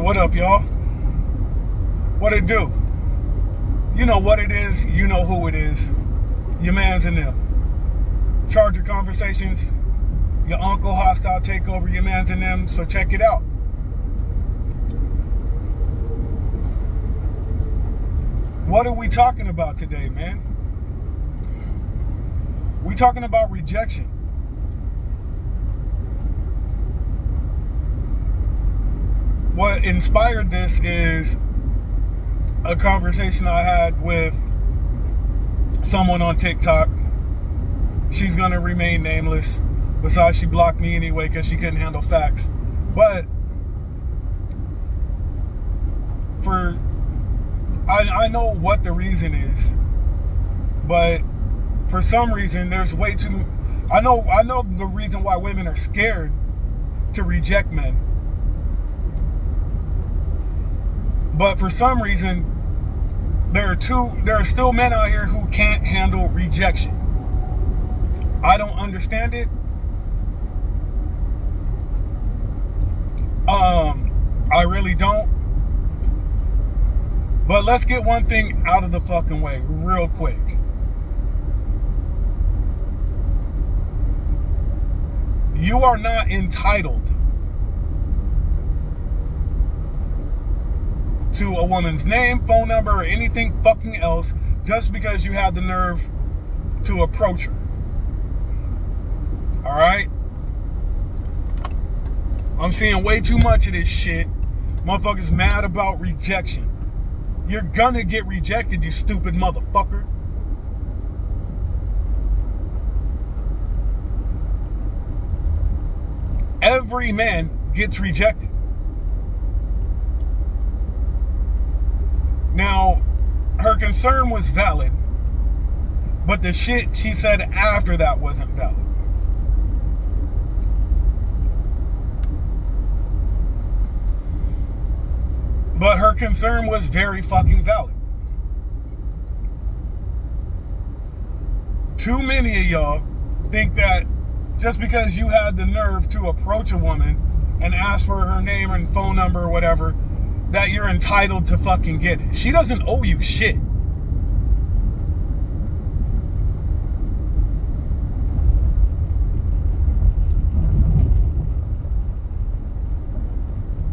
What up, y'all? What it do? You know what it is. You know who it is. Your mans and them. Charger Conversations. Your uncle hostile takeover. Your mans and them. So check it out. What are we talking about today, man? We talking about rejection. What inspired this is a conversation I had with someone on TikTok. She's going to remain nameless. Besides, she blocked me anyway because she couldn't handle facts. But I know what the reason is. But for some reason, there's way too... I know the reason why women are scared to reject men. But for some reason, there are still men out here who can't handle rejection. I don't understand it. I really don't. But let's get one thing out of the fucking way real quick. You are not entitled to a woman's name, phone number, or anything fucking else just because you have the nerve to approach her. Alright? I'm seeing way too much of this shit. Motherfuckers mad about rejection. You're gonna get rejected, you stupid motherfucker. Every man gets rejected. Now, her concern was valid, but the shit she said after that wasn't valid. But her concern was very fucking valid. Too many of y'all think that just because you had the nerve to approach a woman and ask for her name and phone number or whatever, that you're entitled to fucking get it. She doesn't owe you shit.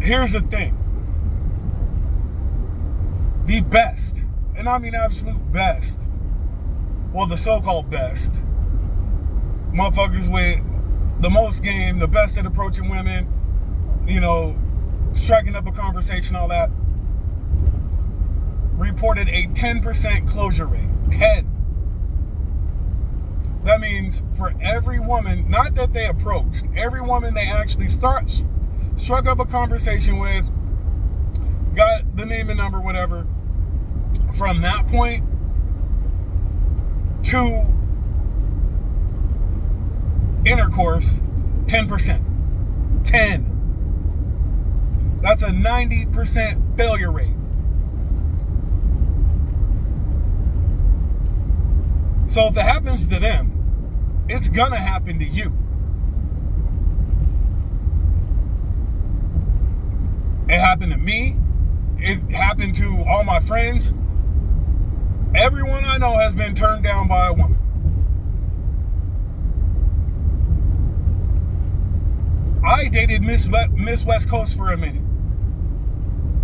Here's the thing. The best, and I mean absolute best, well, the so-called best, motherfuckers with the most game, the best at approaching women, you know, striking up a conversation, all that, reported a 10% closure rate. 10. That means for every woman, not that they approached, every woman they actually struck up a conversation with, got the name and number, whatever, from that point to intercourse, 10%. 10. That's a 90% failure rate. So if it happens to them, it's gonna happen to you. It happened to me. It happened to all my friends. Everyone I know has been turned down by a woman. I dated Miss West Coast for a minute.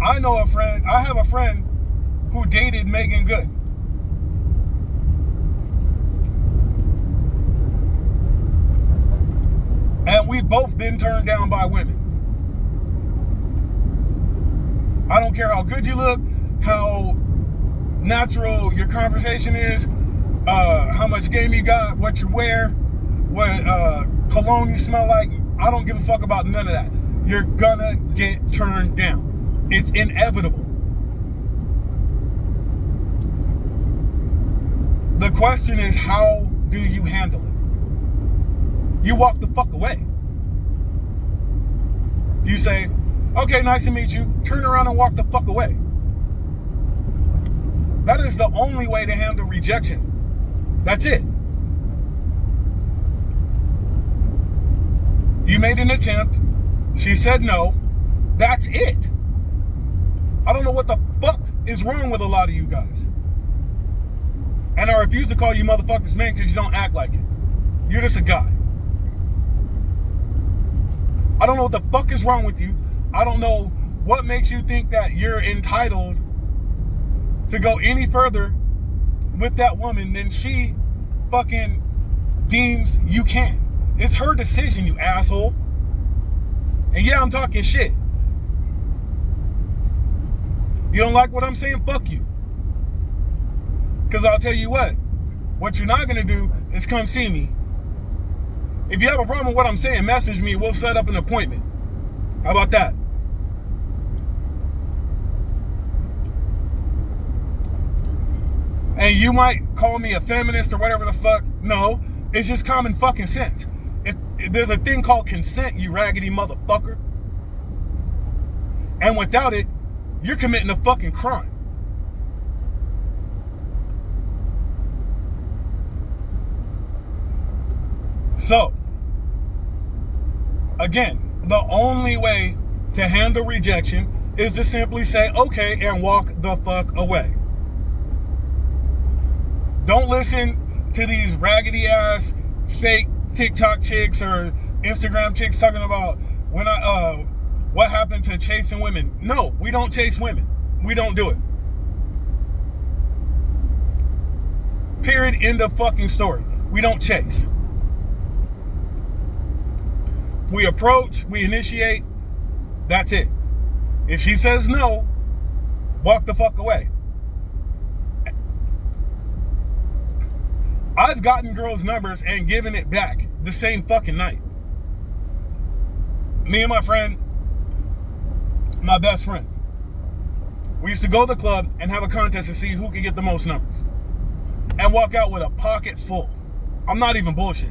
I have a friend who dated Megan Good. And we've both been turned down by women. I don't care how good you look, how natural your conversation is, how much game you got, what you wear, what cologne you smell like. I don't give a fuck about none of that. You're gonna get turned down. It's inevitable. The question is, how do you handle it? You walk the fuck away. You say, okay, nice to meet you. Turn around and walk the fuck away. That is the only way to handle rejection. That's it. You made an attempt. She said no. That's it. I don't know what the fuck is wrong with a lot of you guys. And I refuse to call you motherfuckers men because you don't act like it. You're just a guy. I don't know what the fuck is wrong with you. I don't know what makes you think that you're entitled to go any further with that woman than she fucking deems you can. It's her decision, you asshole. And yeah, I'm talking shit. You don't like what I'm saying? Fuck you. Because I'll tell you what you're not going to do is come see me. If you have a problem with what I'm saying, message me. We'll set up an appointment. How about that? And you might call me a feminist or whatever the fuck. No, it's just common fucking sense. There's a thing called consent, you raggedy motherfucker. And without it, you're committing a fucking crime. So, again, the only way to handle rejection is to simply say, okay, and walk the fuck away. Don't listen to these raggedy ass fake TikTok chicks or Instagram chicks talking about what happened to chasing women. No, we don't chase women. We don't do it. Period. End of fucking story. We don't chase. We approach, we initiate, that's it. If she says no, walk the fuck away. I've gotten girls' numbers and given it back the same fucking night. Me and my friend, my best friend, we used to go to the club and have a contest to see who could get the most numbers. And walk out with a pocket full. I'm not even bullshit.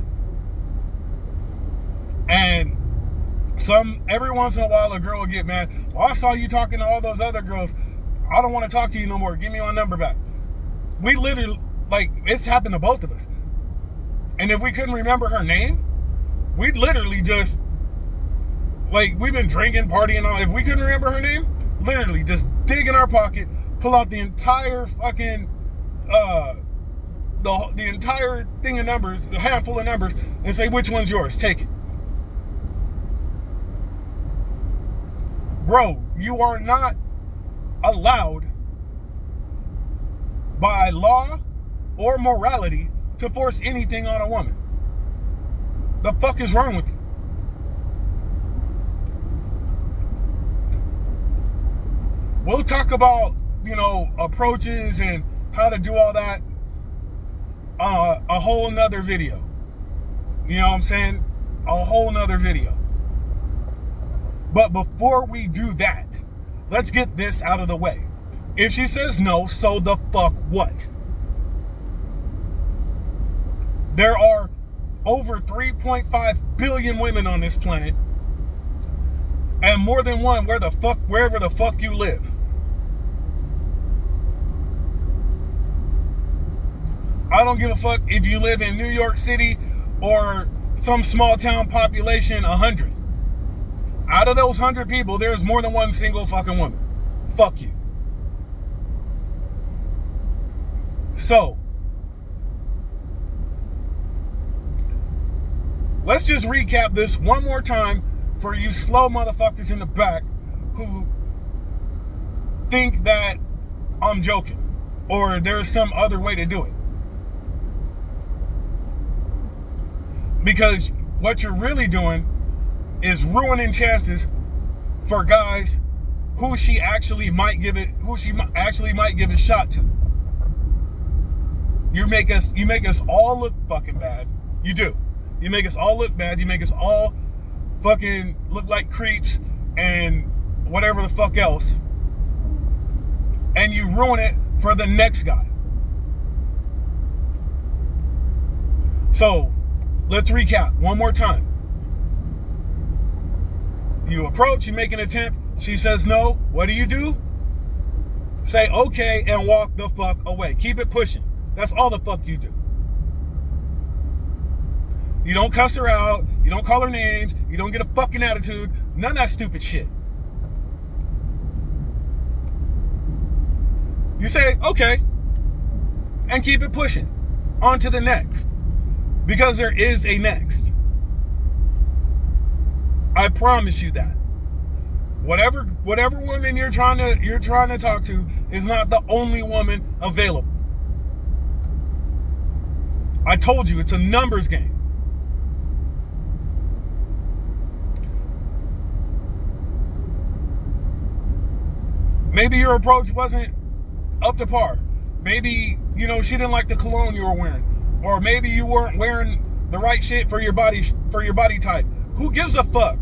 And every once in a while a girl will get mad. Well, I saw you talking to all those other girls. I don't want to talk to you no more. Give me my number back. We literally, it's happened to both of us. And if we couldn't remember her name, we'd literally just, we've been drinking, partying, all. If we couldn't remember her name, literally just dig in our pocket, pull out the entire fucking, the entire thing of numbers, the handful of numbers, and say, which one's yours? Take it. Bro, you are not allowed by law or morality to force anything on a woman. The fuck is wrong with you? We'll talk about, approaches and how to do all that a whole nother video. You know what I'm saying? A whole nother video. But before we do that, let's get this out of the way. If she says no, so the fuck what? There are over 3.5 billion women on this planet, and more than one wherever the fuck you live. I don't give a fuck if you live in New York City or some small town population, 100. Out of those 100 people, there's more than one single fucking woman. Fuck you. So, let's just recap this one more time for you slow motherfuckers in the back who think that I'm joking or there's some other way to do it. Because what you're really doing is ruining chances for guys who she actually might give a shot to. You make us all look fucking bad. You do. You make us all look bad. You make us all fucking look like creeps and whatever the fuck else. And you ruin it for the next guy. So, let's recap one more time. You approach, you make an attempt, she says no. What do? Say okay and walk the fuck away. Keep it pushing. That's all the fuck you do. You don't cuss her out, you don't call her names, you don't get a fucking attitude, none of that stupid shit. You say, okay, and keep it pushing on to the next, because there is a next. I promise you that. Whatever woman you're trying to talk to is not the only woman available. I told you, it's a numbers game. Maybe your approach wasn't up to par. Maybe, she didn't like the cologne you were wearing. Or maybe you weren't wearing the right shit for your body type. Who gives a fuck?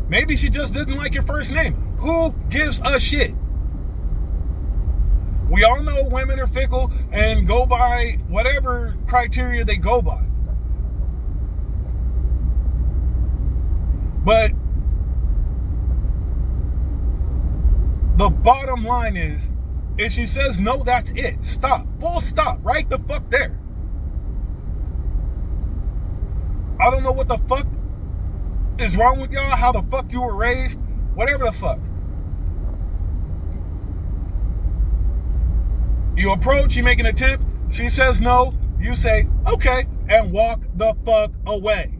Maybe she just didn't like your first name. Who gives a shit? We all know women are fickle and go by whatever criteria they go by. But the bottom line is, if she says no, that's it. Stop. Full stop. Right the fuck there. I don't know what the fuck is wrong with y'all, how the fuck you were raised, whatever the fuck. You approach, you make an attempt, she says no, you say, okay, and walk the fuck away.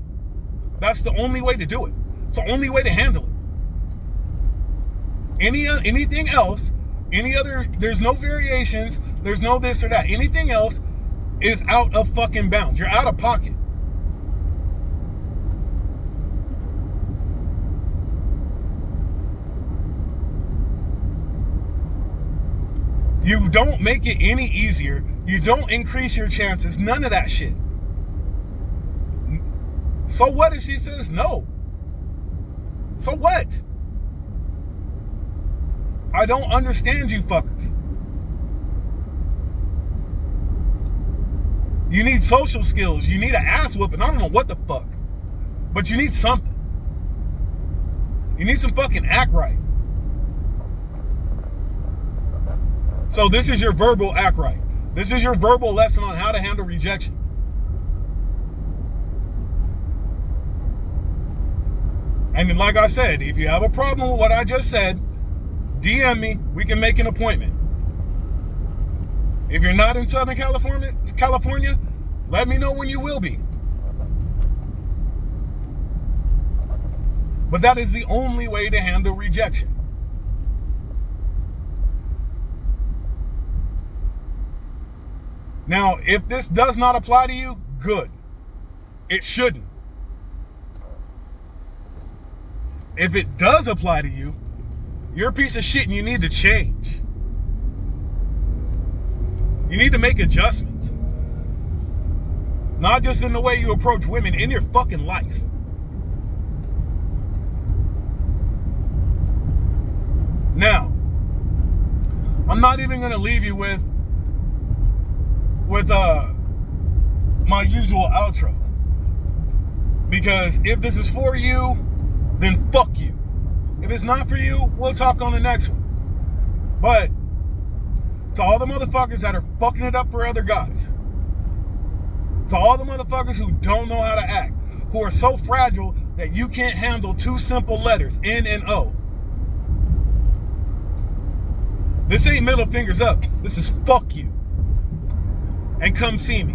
That's the only way to do it. It's the only way to handle it. Anything else, there's no variations, there's no this or that. Anything else is out of fucking bounds. You're out of pocket. You don't make it any easier. You don't increase your chances. None of that shit. So what if she says no? So what? I don't understand you fuckers. You need social skills. You need an ass whooping. I don't know what the fuck. But you need something. You need some fucking act right. So this is your verbal act right. This is your verbal lesson on how to handle rejection. And then, like I said, if you have a problem with what I just said, DM me. We can make an appointment. If you're not in Southern California, let me know when you will be. But that is the only way to handle rejection. Now, if this does not apply to you, good. It shouldn't. If it does apply to you, you're a piece of shit and you need to change. You need to make adjustments. Not just in the way you approach women, in your fucking life. Now, I'm not even going to leave you with my usual outro. Because if this is for you, then fuck you. If it's not for you, we'll talk on the next one. But to all the motherfuckers that are fucking it up for other guys, to all the motherfuckers who don't know how to act, who are so fragile that you can't handle two simple letters, N and O. This ain't middle fingers up. This is fuck you. And come see me.